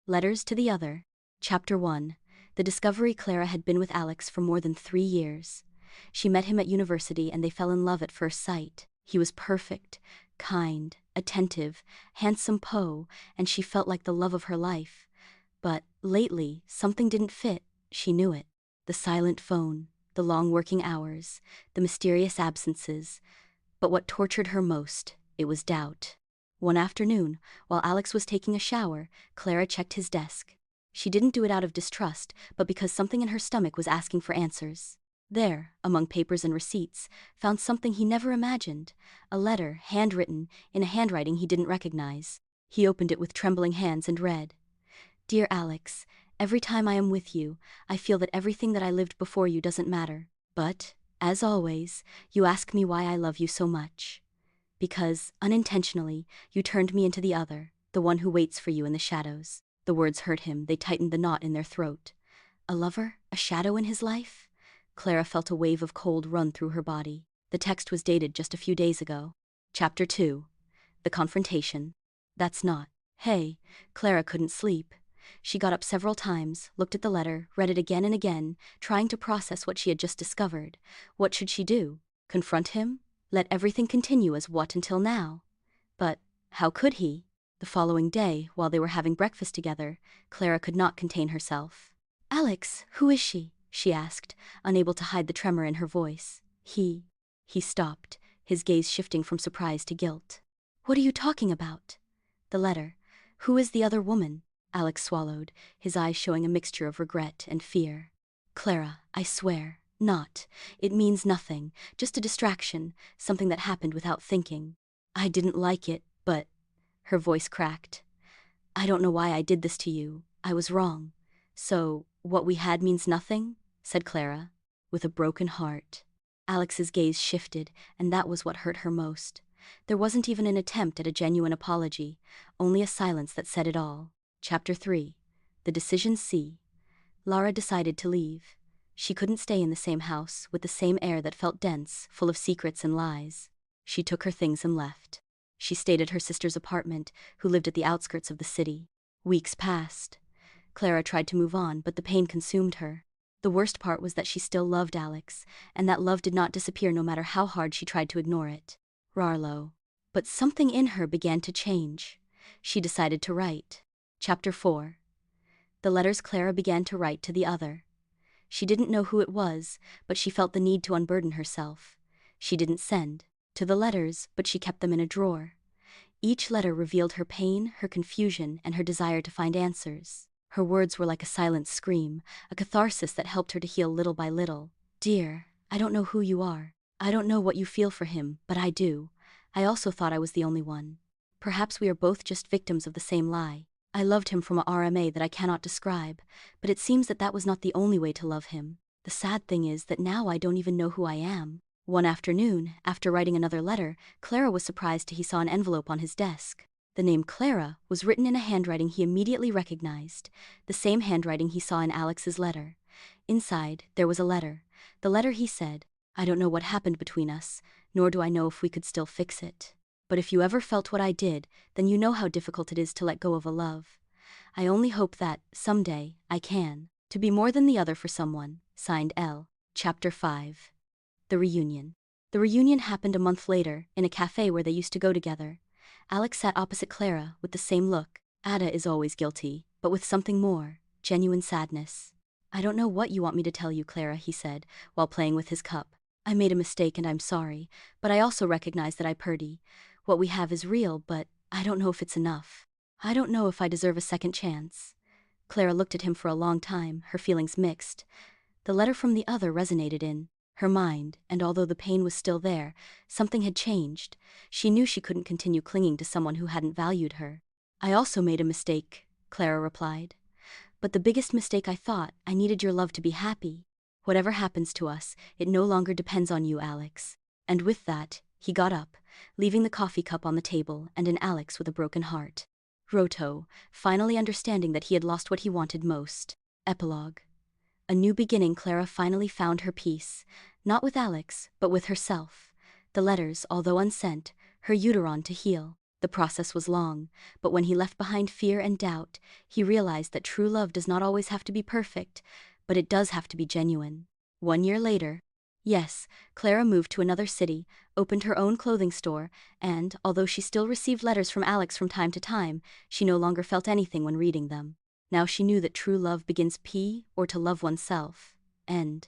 Letters to the Other. Chapter 1. The discovery. Clara had been with Alex for more than 3 years. She met him at university and they fell in love at first sight. He was perfect, kind, attentive, handsome Poe, and she felt like the love of her life. But, lately, something didn't fit. She knew it. The silent phone, the long working hours, the mysterious absences. But what tortured her most, it was doubt. One afternoon, while Alex was taking a shower, Clara checked his desk. She didn't do it out of distrust, but because something in her stomach was asking for answers. There, among papers and receipts, found something he never imagined, a letter, handwritten, in a handwriting he didn't recognize. He opened it with trembling hands and read, "Dear Alex, every time I am with you, I feel that everything that I lived before you doesn't matter. But, as always, you ask me why I love you so much. Because, unintentionally, you turned me into the other, the one who waits for you in the shadows." The words hurt him, they tightened the knot in their throat. A lover? A shadow in his life? Clara felt a wave of cold run through her body. The text was dated just a few days ago. Chapter 2. The Confrontation. That's not. Hey, Clara couldn't sleep. She got up several times, looked at the letter, read it again and again, trying to process what she had just discovered. What should she do? Confront him? Let everything continue as what until now? But how could he? The following day, while they were having breakfast together, Clara could not contain herself. "Alex, who is she?" she asked, unable to hide the tremor in her voice. He stopped, his gaze shifting from surprise to guilt. "What are you talking about?" "The letter. Who is the other woman?" Alex swallowed, his eyes showing a mixture of regret and fear. "Clara, I swear, not. It means nothing, just a distraction, something that happened without thinking. I didn't like it, but..." Her voice cracked. "I don't know why I did this to you. I was wrong. So, what we had means nothing?" said Clara, with a broken heart. Alex's gaze shifted, and that was what hurt her most. There wasn't even an attempt at a genuine apology, only a silence that said it all. Chapter 3. The Decision. C. Lara decided to leave. She couldn't stay in the same house, with the same air that felt dense, full of secrets and lies. She took her things and left. She stayed at her sister's apartment, who lived at the outskirts of the city. Weeks passed. Clara tried to move on, but the pain consumed her. The worst part was that she still loved Alex, and that love did not disappear no matter how hard she tried to ignore it. Rarlo. But something in her began to change. She decided to write. Chapter 4. The letters Clara began to write to the other. She didn't know who it was, but she felt the need to unburden herself. She didn't send to the letters, but she kept them in a drawer. Each letter revealed her pain, her confusion, and her desire to find answers. Her words were like a silent scream, a catharsis that helped her to heal little by little. "Dear, I don't know who you are. I don't know what you feel for him, but I do. I also thought I was the only one. Perhaps we are both just victims of the same lie. I loved him from a RMA that I cannot describe, but it seems that that was not the only way to love him. The sad thing is that now I don't even know who I am." One afternoon, after writing another letter, Clara was surprised he saw an envelope on his desk. The name Clara was written in a handwriting he immediately recognized, the same handwriting he saw in Alex's letter. Inside, there was a letter. The letter, he said, "I don't know what happened between us, nor do I know if we could still fix it. But if you ever felt what I did, then you know how difficult it is to let go of a love. I only hope that, someday, I can. To be more than the other for someone." Signed L. Chapter 5. The Reunion. The reunion happened a month later, in a cafe where they used to go together. Alex sat opposite Clara, with the same look. Ada is always guilty, but with something more, genuine sadness. "I don't know what you want me to tell you, Clara," he said, while playing with his cup. "I made a mistake and I'm sorry, but I also recognize that I purdy. What we have is real, but I don't know if it's enough. I don't know if I deserve a second chance." Clara looked at him for a long time, her feelings mixed. The letter from the other resonated in her mind, and although the pain was still there, something had changed. She knew she couldn't continue clinging to someone who hadn't valued her. "I also made a mistake," Clara replied. "But the biggest mistake, I thought I needed your love to be happy. Whatever happens to us, it no longer depends on you, Alex." And with that, he got up, leaving the coffee cup on the table and an Alex with a broken heart. Roto, finally understanding that he had lost what he wanted most. Epilogue. A new beginning. Clara finally found her peace, not with Alex, but with herself. The letters, although unsent, her uteron to heal. The process was long, but when he left behind fear and doubt, he realized that true love does not always have to be perfect, but it does have to be genuine. 1 year later, yes, Clara moved to another city, opened her own clothing store, and, although she still received letters from Alex from time to time, she no longer felt anything when reading them. Now she knew that true love begins or to love oneself. End.